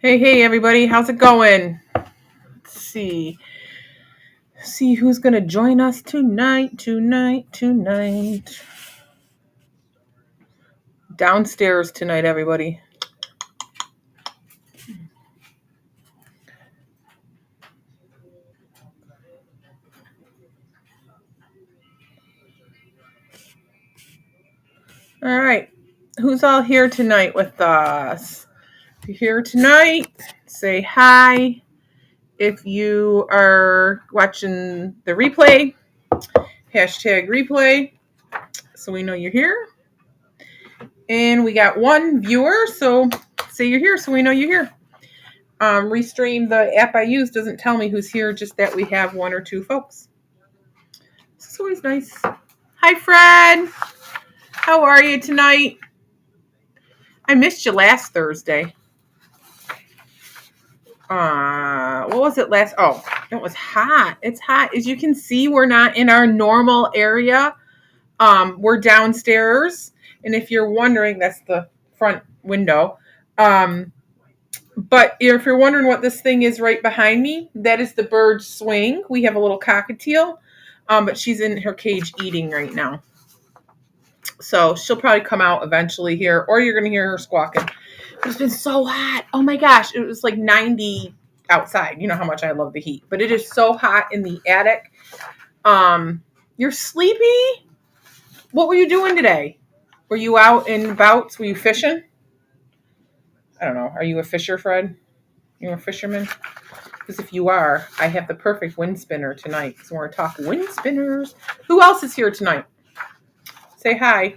Hey, everybody. How's it going? Let's see. See who's going to join us tonight. Downstairs tonight, everybody. All right. Who's all here tonight with us? If you're here tonight, say hi. If you are watching the replay, #replay, so we know you're here. And we got one viewer, so say you're here so we know you're here. Restream, the app I use, doesn't tell me who's here, just that we have one or two folks. This is always nice. Hi, Fred. How are you tonight? I missed you last Thursday. What was it last? Oh, it was hot. It's hot. As you can see, we're not in our normal area. We're downstairs. And if you're wondering, that's the front window. But if you're wondering what this thing is right behind me, that is the bird swing. We have a little cockatiel, but she's in her cage eating right now. So she'll probably come out eventually here, or you're going to hear her squawking. It's been so hot. Oh my gosh. It was like 90 outside. You know how much I love the heat, but it is so hot in the attic. You're sleepy? What were you doing today? Were you out and about? Were you fishing? I don't know. Are you a fisher, Fred? You a fisherman? Because if you are, I have the perfect wind spinner tonight. So we're going to talk wind spinners. Who else is here tonight? Say hi.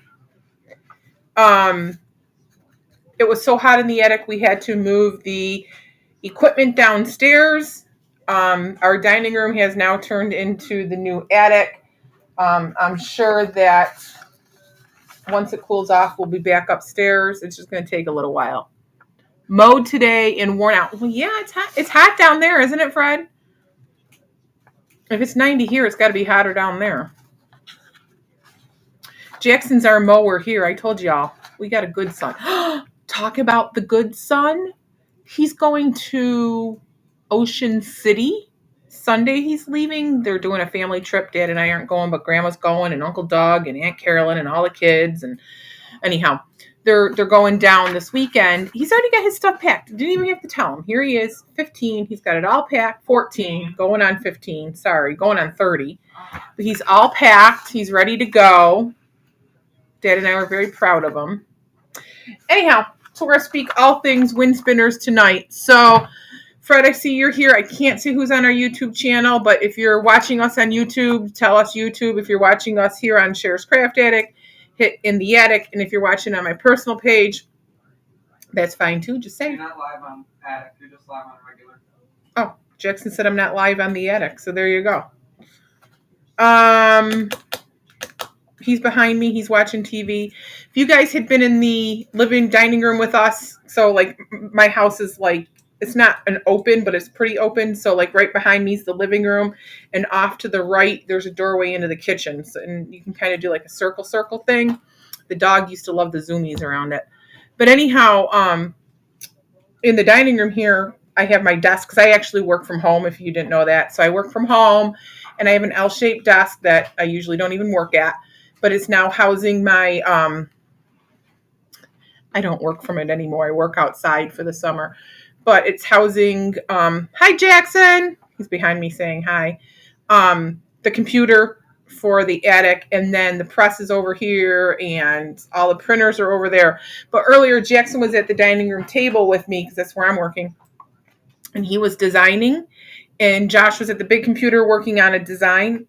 It was so hot in the attic, we had to move the equipment downstairs. Our dining room has now turned into the new attic. I'm sure that once it cools off, we'll be back upstairs. It's just going to take a little while. Mowed today and worn out. Well, yeah, it's hot. It's hot down there, isn't it, Fred? If it's 90 here, it's got to be hotter down there. Jackson's our mower here. I told y'all. We got a good son. Talk about the good son. He's going to Ocean City. Sunday he's leaving. They're doing a family trip. Dad and I aren't going, but Grandma's going, and Uncle Doug and Aunt Carolyn and all the kids. And anyhow, they're going down this weekend. He's already got his stuff packed. Didn't even have to tell him. Here he is, 15. He's got it all packed. 14, going on 15. Sorry, going on 30. But he's all packed. He's ready to go. Dad and I were very proud of him. Anyhow, so we're going to speak all things wind spinners tonight. So, Fred, I see you're here. I can't see who's on our YouTube channel, but if you're watching us on YouTube, tell us YouTube. If you're watching us here on Sher's Craft Attic, hit in the attic. And if you're watching on my personal page, that's fine too. Just say. You're not live on attic. You're just live on regular. Oh, Jackson said I'm not live on the attic. So there you go. He's behind me. He's watching TV. If you guys had been in the living dining room with us, so like my house is like, it's not an open, but it's pretty open. So like right behind me is the living room, and off to the right, there's a doorway into the kitchen. So, and you can kind of do like a circle thing. The dog used to love the zoomies around it. But anyhow, in the dining room here, I have my desk because I actually work from home, if you didn't know that. So I work from home, and I have an L-shaped desk that I usually don't even work at. But it's now housing my, I don't work from it anymore. I work outside for the summer. But it's housing, hi, Jackson. He's behind me saying hi. The computer for the attic, and then the press is over here, and all the printers are over there. But earlier, Jackson was at the dining room table with me, because that's where I'm working. And he was designing, and Josh was at the big computer working on a design.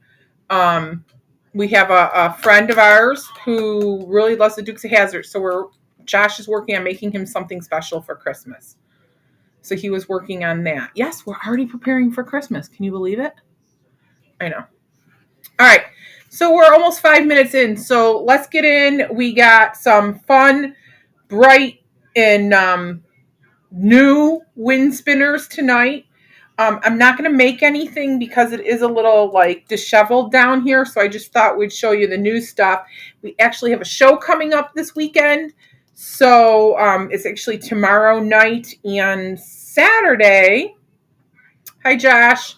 We have a friend of ours who really loves the Dukes of Hazzard. So Josh is working on making him something special for Christmas. So he was working on that. Yes, we're already preparing for Christmas. Can you believe it? I know. All right. So we're almost 5 minutes in. So let's get in. We got some fun, bright, and new wind spinners tonight. I'm not going to make anything because it is a little like disheveled down here. So I just thought we'd show you the new stuff. We actually have a show coming up this weekend. So it's actually tomorrow night and Saturday. Hi, Josh.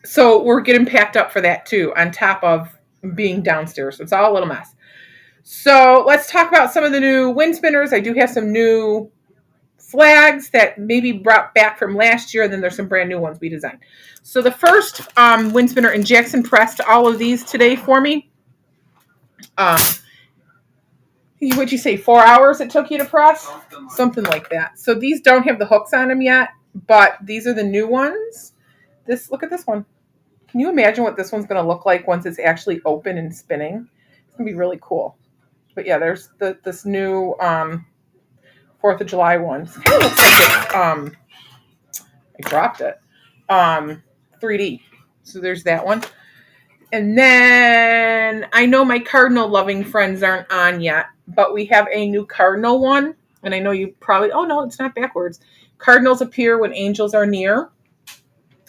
So we're getting packed up for that too, on top of being downstairs. So it's all a little mess. So let's talk about some of the new wind spinners. I do have some new flags that maybe brought back from last year, and then there's some brand new ones we designed. So the first wind spinner, and Jackson pressed all of these today for me. What'd you say, 4 hours it took you to press? Something like that. So these don't have the hooks on them yet, but these are the new ones. Look at this one. Can you imagine what this one's going to look like once it's actually open and spinning? It's going to be really cool. But yeah, there's this new 4th of July one. It kind of looks like it's, I dropped it, 3D. So there's that one. And then I know my cardinal loving friends aren't on yet, but we have a new cardinal one. And I know you probably, oh no, it's not backwards. Cardinals appear when angels are near.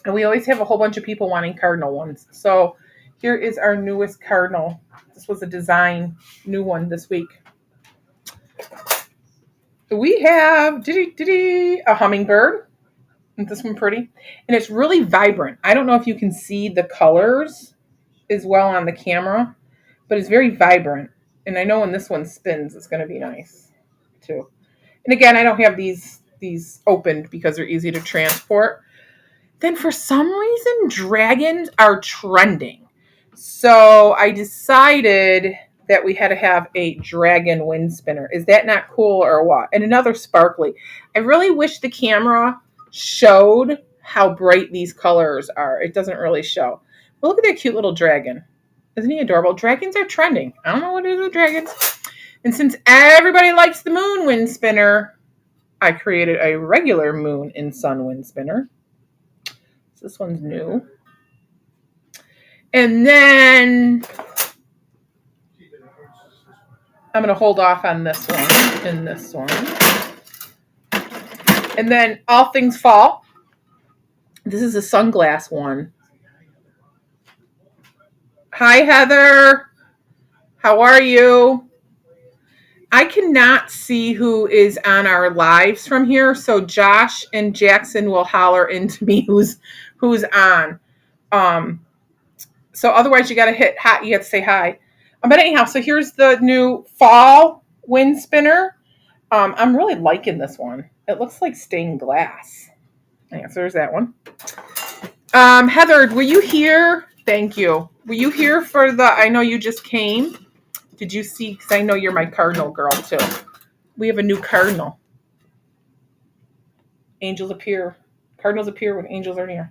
And we always have a whole bunch of people wanting cardinal ones. So here is our newest cardinal. This was a design new one this week. We have a hummingbird. Isn't this one pretty? And it's really vibrant. I don't know if you can see the colors as well on the camera, but it's very vibrant. And I know when this one spins, it's going to be nice too. And again, I don't have these opened because they're easy to transport. Then for some reason, dragons are trending. So I decided that we had to have a dragon wind spinner. Is that not cool or what? And another sparkly. I really wish the camera showed how bright these colors are. It doesn't really show. But look at that cute little dragon. Isn't he adorable? Dragons are trending. I don't know what it is with dragons. And since everybody likes the moon wind spinner, I created a regular moon and sun wind spinner. So this one's new. And then I'm going to hold off on this one and this one. And then all things fall. This is a sunglass one. Hi, Heather. How are you? I cannot see who is on our lives from here, so Josh and Jackson will holler into me who's on. So otherwise you got to hit hot. You have to say hi. But anyhow, so here's the new fall wind spinner. I'm really liking this one. It looks like stained glass. Yeah, so there's that one. Heather, were you here? Thank you. Were you here for I know you just came. Did you see? Because I know you're my cardinal girl too. We have a new cardinal. Angels appear. Cardinals appear when angels are near.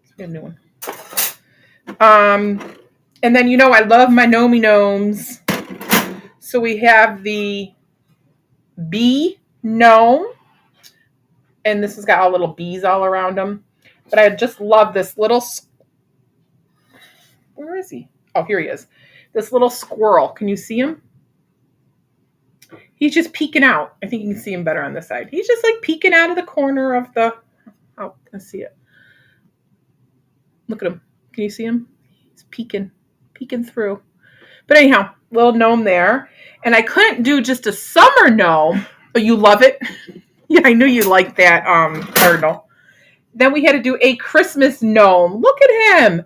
So we have a new one. And then, I love my gnomes. So we have the bee gnome. And this has got all little bees all around them. But I just love this little... Where is he? Oh, here he is. This little squirrel. Can you see him? He's just peeking out. I think you can see him better on this side. He's just like peeking out of the corner of the... Oh, let's see it. Look at him. Can you see him? He's peeking through. But anyhow, little gnome there. And I couldn't do just a summer gnome. But you love it? Yeah, I knew you liked that, cardinal. Then we had to do a Christmas gnome. Look at him.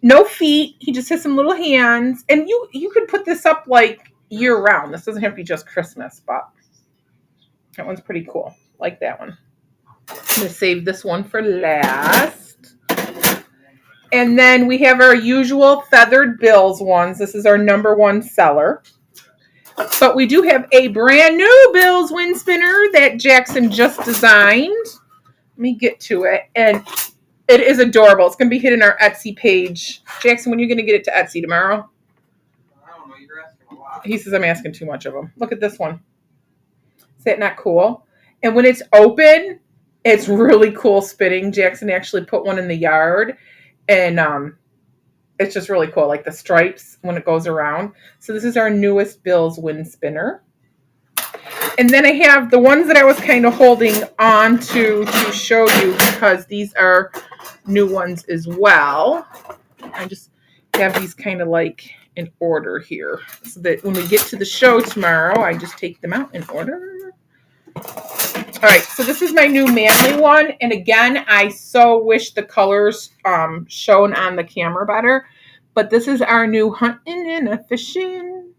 No feet. He just has some little hands. And you could put this up like year round. This doesn't have to be just Christmas, but that one's pretty cool. Like that one. I'm going to save this one for last. And then we have our usual feathered bills ones. This is our number one seller. But we do have a brand new bills wind spinner that Jackson just designed. Let me get to it. And it is adorable. It's going to be hitting our Etsy page. Jackson, when are you going to get it to Etsy? Tomorrow? I don't know. You're asking a lot. He says I'm asking too much of him. Look at this one. Is that not cool? And when it's open, it's really cool spinning. Jackson actually put one in the yard. And it's just really cool. Like the stripes when it goes around. So this is our newest Bill's wind spinner. And then I have the ones that I was kind of holding on to show you because these are new ones as well. I just have these kind of like in order here so that when we get to the show tomorrow, I just take them out in order. All right, so this is my new manly one. And again, I so wish the colors shown on the camera better. But this is our new hunting and fishing.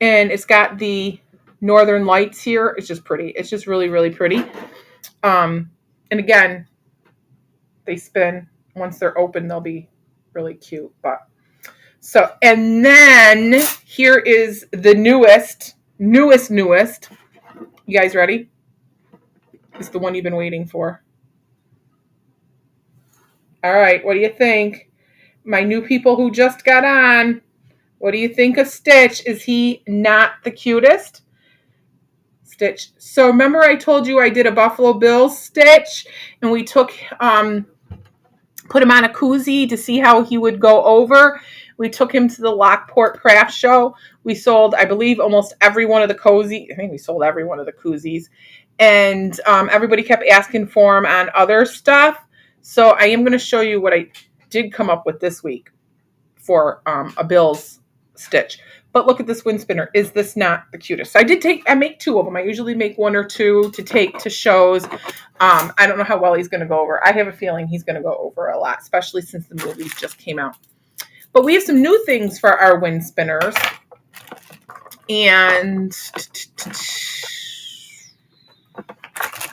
And it's got the northern lights here. It's just pretty. It's just really, really pretty. And again, they spin. Once they're open, they'll be really cute. But so, and then here is the newest. You guys ready? It's the one you've been waiting for. All right, what do you think? My new people who just got on. What do you think of Stitch? Is he not the cutest? Stitch. So remember I told you I did a Buffalo Bills Stitch, and we took put him on a koozie to see how he would go over. We took him to the Lockport Craft Show. We sold, I believe, almost every one of the koozies. I think we sold every one of the koozies. And everybody kept asking for him on other stuff. So I am going to show you what I did come up with this week for a Bill's Stitch. But look at this wind spinner. Is this not the cutest? So I make two of them. I usually make one or two to take to shows. I don't know how well he's going to go over. I have a feeling he's going to go over a lot, especially since the movies just came out. But we have some new things for our wind spinners. And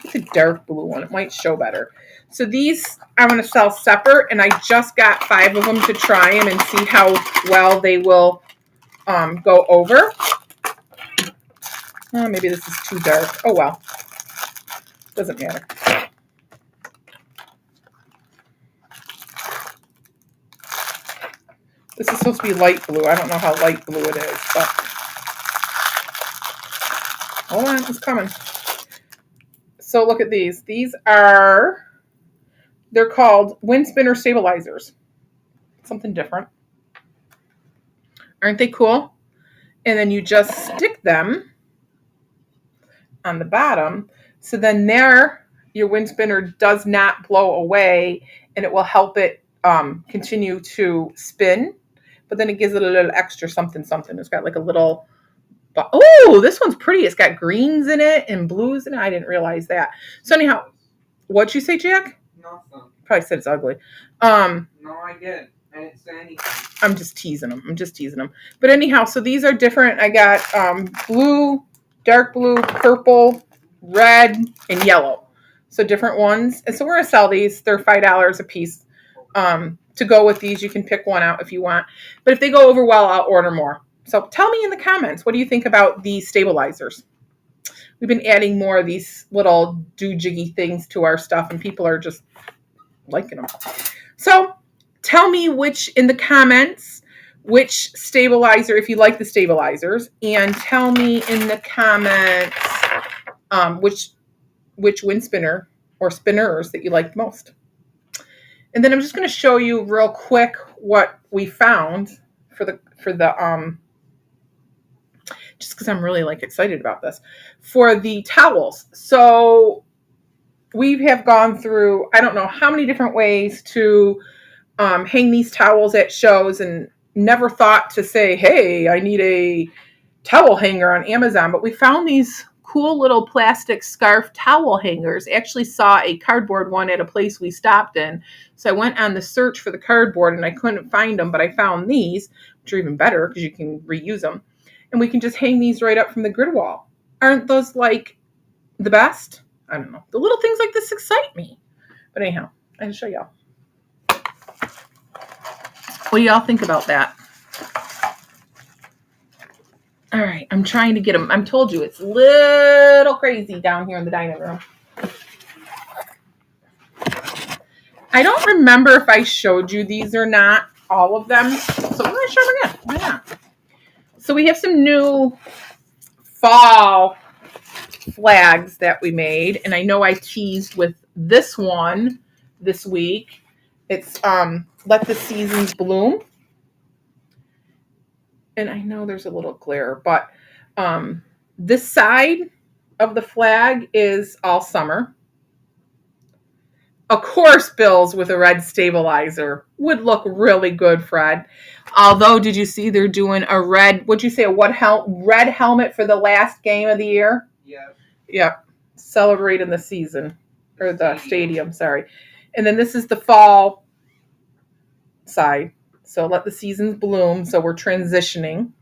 it's a dark blue one. It might show better. So these I'm going to sell separate, and I just got 5 of them to try them and see how well they will go over. Oh, maybe this is too dark. Oh, well. Doesn't matter. This is supposed to be light blue. I don't know how light blue it is, but hold on, it's coming. So look at these. They're called wind spinner stabilizers. Something different. Aren't they cool? And then you just stick them on the bottom. So then your wind spinner does not blow away, and it will help it continue to spin. But then it gives it a little extra something. It's got like a little, oh, this one's pretty. It's got greens in it and blues in it. I didn't realize that. So anyhow, what'd you say, Jack? Nothing. Probably said it's ugly. No, I didn't. I didn't say anything. I'm just teasing them. But anyhow, so these are different. I got blue, dark blue, purple, red, and yellow. So different ones. And so we're going to sell these. They're $5 a piece. To go with these, you can pick one out if you want. But if they go over well, I'll order more. So tell me in the comments, what do you think about these stabilizers? We've been adding more of these little do-jiggy things to our stuff, and people are just liking them. So tell me in the comments, which stabilizer, if you like the stabilizers, and tell me in the comments which wind spinner or spinners that you like most. And then I'm just going to show you real quick what we found for the just because I'm really excited about this, for the towels. So we have gone through, I don't know how many different ways to hang these towels at shows, and never thought to say, hey, I need a towel hanger on Amazon. But we found these cool little plastic scarf towel hangers. Actually saw a cardboard one at a place we stopped in. So I went on the search for the cardboard and I couldn't find them, but I found these, which are even better because you can reuse them. And we can just hang these right up from the grid wall. Aren't those the best? I don't know. The little things like this excite me. But anyhow, I can show y'all. What do y'all think about that? All right, I'm trying to get them. I'm told you it's a little crazy down here in the dining room. I don't remember if I showed you these or not, all of them. So I'm going to show them again. Why not? So we have some new fall flags that we made. And I know I teased with this one this week. It's Let the Seasons Bloom. And I know there's a little glare, but this side of the flag is all summer. Of course, bills with a red stabilizer would look really good, Fred. Although, did you see they're doing a red, what'd you say, red helmet for the last game of the year? Yeah. Yep. Celebrating the season. Or the stadium, sorry. And then this is the fall side. So let the seasons bloom. So we're transitioning.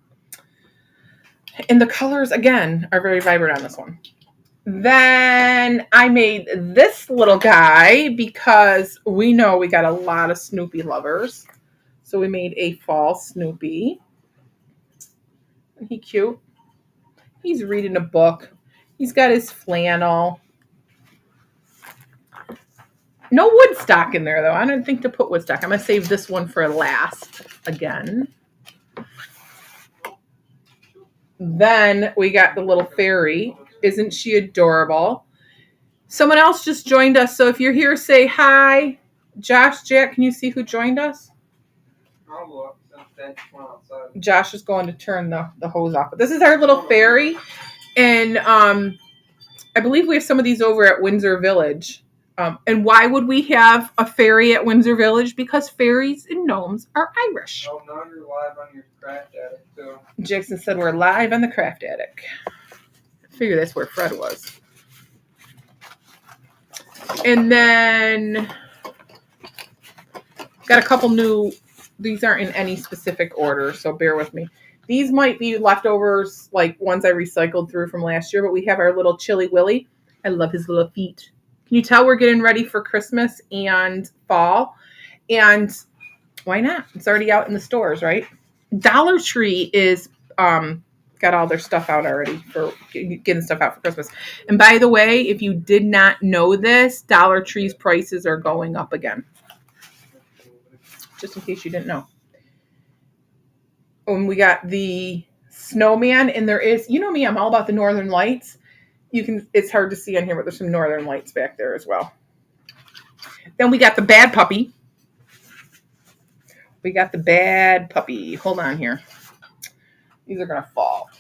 And the colors, again, are very vibrant on this one. Then I made this little guy because we know we got a lot of Snoopy lovers. So we made a fall Snoopy. Isn't he cute? He's reading a book. He's got his flannel. No Woodstock in there, though. I didn't think to put Woodstock. I'm going to save this one for last again. Then we got the little fairy. Isn't she adorable? Someone else just joined us. So if you're here, say hi. Josh, Jack, can you see who joined us? I'll look. Josh is going to turn the hose off. But this is our little fairy. And I believe we have some of these over at Windsor Village. And why would we have a fairy at Windsor Village? Because fairies and gnomes are Irish. Oh, now you're live on your craft attic, too. Jackson said we're live on the craft attic. I figure that's where Fred was. And then got a couple new, these aren't in any specific order, so bear with me. These might be leftovers, like ones I recycled through from last year, but we have our little Chili Willy. I love his little feet. Can you tell we're getting ready for Christmas and fall? And why not? It's already out in the stores, right? Dollar Tree is got all their stuff out already for getting stuff out for Christmas. And by the way, if you did not know this, Dollar Tree's prices are going up again. Just in case you didn't know. And we got the snowman, and there is, you know me, I'm all about the northern lights. It's hard to see on here, but there's some northern lights back there as well. Then we got the bad puppy. Hold on here. These are going to fall.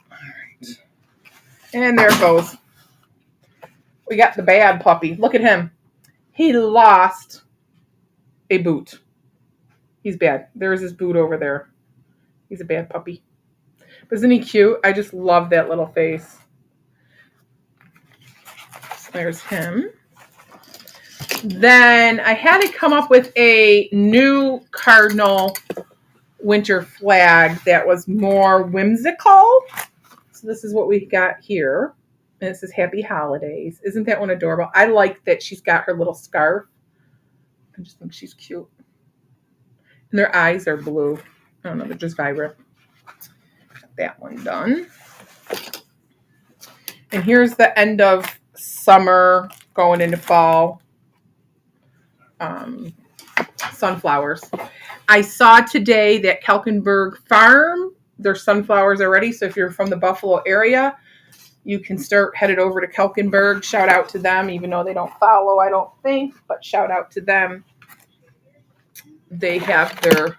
All right. And there it goes. We got the bad puppy. Look at him. He lost a boot. He's bad. There's his boot over there. He's a bad puppy. But isn't he cute? I just love that little face. There's him. Then I had to come up with a new cardinal winter flag that was more whimsical. So this is what we got here. And it says Happy Holidays. Isn't that one adorable? I like that she's got her little scarf. I just think she's cute. And their eyes are blue. I don't know, they're just vibrant. Got that one done. And here's the end of summer going into fall. Sunflowers. I saw today that Kelkenberg Farm, their sunflowers are ready. So if you're from the Buffalo area, you can start headed over to Kelkenberg. Shout out to them, even though they don't follow, I don't think, but shout out to them. They have their,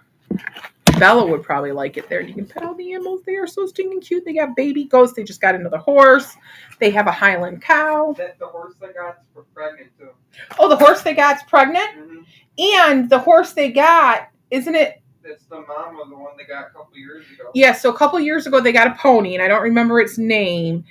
Bella would probably like it there. You can pet all the animals. They are so stinking cute. They got baby goats. They just got another horse. They have a Highland cow. The horse they got's pregnant too. Oh, the horse they got's pregnant? Mm-hmm. And the horse they got, isn't it? It's the mom of the one they got a couple years ago. Yeah, so a couple years ago they got a pony, and I don't remember its name.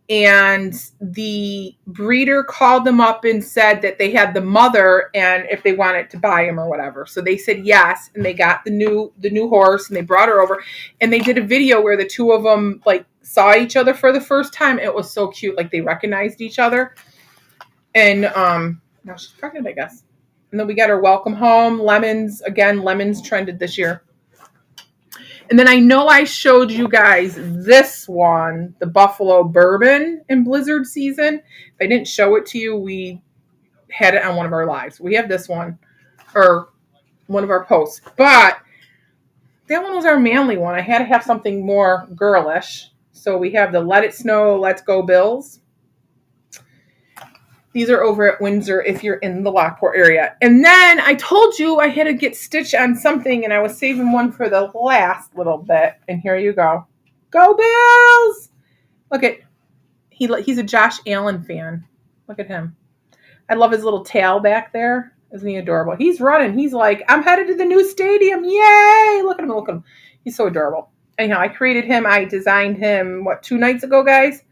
And the breeder called them up and said that they had the mother and if they wanted to buy him or whatever. So they said yes, and they got the new horse, and they brought her over, and they did a video where the two of them like saw each other for the first time. It was so cute, like they recognized each other. And now she's pregnant, I guess. And then we got her welcome home. Lemons, again, lemons trended this year. And then I know I showed you guys this one, the Buffalo Bourbon in blizzard season. If I didn't show it to you, we had it on one of our lives. We have this one, or one of our posts. But that one was our manly one. I had to have something more girlish. So we have the Let It Snow, Let's Go Bills. These are over at Windsor if you're in the Lockport area. And then I told you I had to get stitched on something, and I was saving one for the last little bit. And here you go. Go Bills! Look at, he's a Josh Allen fan. Look at him. I love his little tail back there. Isn't he adorable? He's running. He's like, I'm headed to the new stadium. Yay! Look at him. Look at him. He's so adorable. Anyhow, I created him. I designed him, 2 nights ago, guys?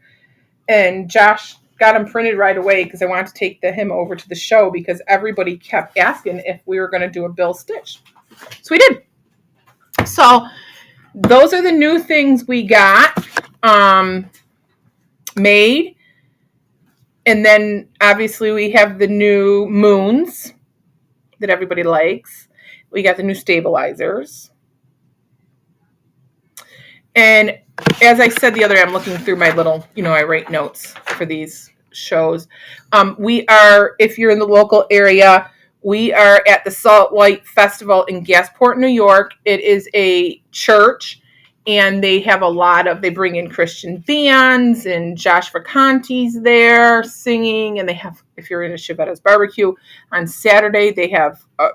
And Josh got him printed right away because I wanted to take him over to the show because everybody kept asking if we were going to do a Bill Stitch. So we did. So those are the new things we got made. And then obviously we have the new moons that everybody likes. We got the new stabilizers. And as I said the other day, I'm looking through my little, I write notes for these shows. We are, if you're in the local area, we are at the Salt Light Festival in Gasport, New York. It is a church, and they have they bring in Christian bands, and Josh Vacanti's there singing, and they have, if you're in a Chevetta's barbecue, on Saturday, they have a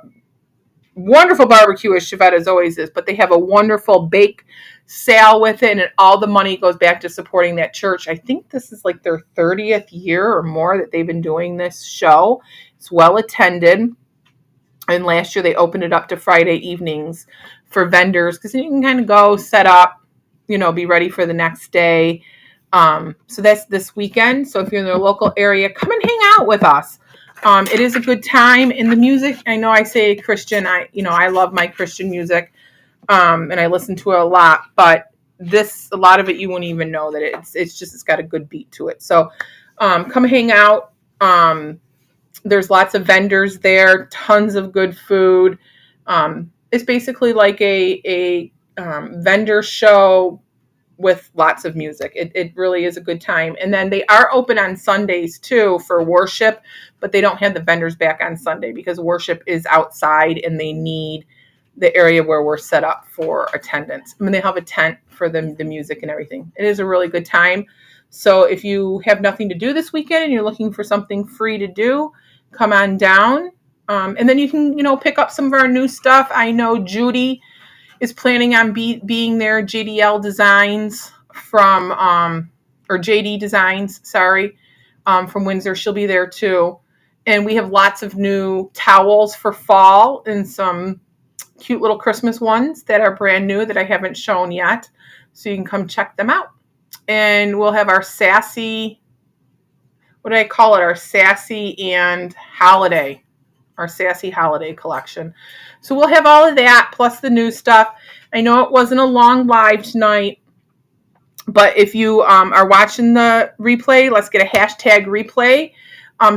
wonderful barbecue, as Chevetta's always is, but they have a wonderful bake sale with it, and all the money goes back to supporting that church. I think this is like their 30th year or more that they've been doing this show. It's well attended, and last year they opened it up to Friday evenings for vendors because you can kind of go set up, be ready for the next day. So that's this weekend. So if you're in the local area, come and hang out with us. It is a good time. In the music, I know I say Christian. I love my Christian music. And I listen to it a lot, but a lot of it, you won't even know that it's got a good beat to it. So, come hang out. There's lots of vendors there, tons of good food. It's basically like a vendor show with lots of music. It really is a good time. And then they are open on Sundays too for worship, but they don't have the vendors back on Sunday because worship is outside and they need the area where we're set up for attendance. I mean, they have a tent for the music and everything. It is a really good time. So if you have nothing to do this weekend and you're looking for something free to do, come on down. And then you can, pick up some of our new stuff. I know Judy is planning on being there, JDL Designs or JD Designs, from Windsor. She'll be there too. And we have lots of new towels for fall and some cute little Christmas ones that are brand new that I haven't shown yet. So you can come check them out. And we'll have our sassy, our sassy and holiday, our sassy holiday collection. So we'll have all of that plus the new stuff. I know it wasn't a long live tonight, but if you are watching the replay, let's get a hashtag replay.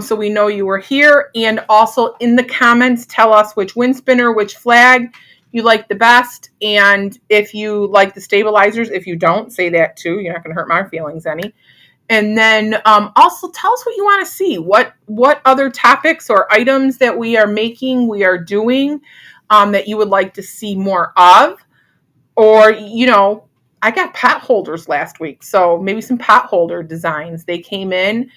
So we know you were here. And also in the comments, tell us which wind spinner, which flag you like the best. And if you like the stabilizers, if you don't, say that too. You're not going to hurt my feelings any. And then also tell us what you want to see. What other topics or items that we are doing that you would like to see more of. Or, I got pot holders last week. So maybe some pot holder designs. They came in.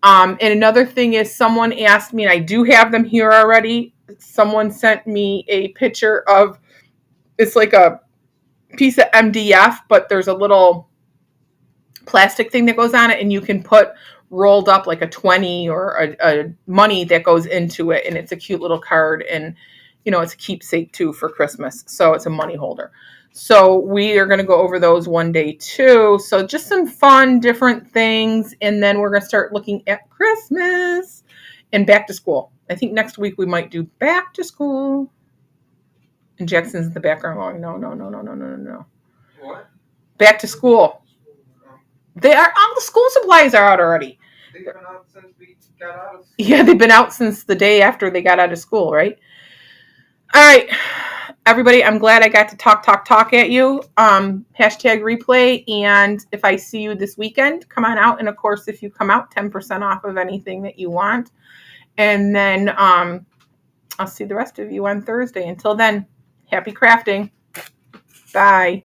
And another thing is someone asked me, and I do have them here already. Someone sent me a picture of, it's like a piece of MDF, but there's a little plastic thing that goes on it, and you can put rolled up like a 20 or a money that goes into it. And it's a cute little card, and, it's a keepsake too for Christmas. So it's a money holder. So we are going to go over those one day too. So just some fun, different things. And then we're going to start looking at Christmas and back to school. I think next week we might do back to school. And Jackson's in the background going, no. What? Back to school. All the school supplies are out already. They've been out since we got out of school. Yeah, they've been out since the day after they got out of school, right? All right. Everybody, I'm glad I got to talk at you. Hashtag replay. And if I see you this weekend, come on out. And of course, if you come out, 10% off of anything that you want. And then I'll see the rest of you on Thursday. Until then, happy crafting. Bye.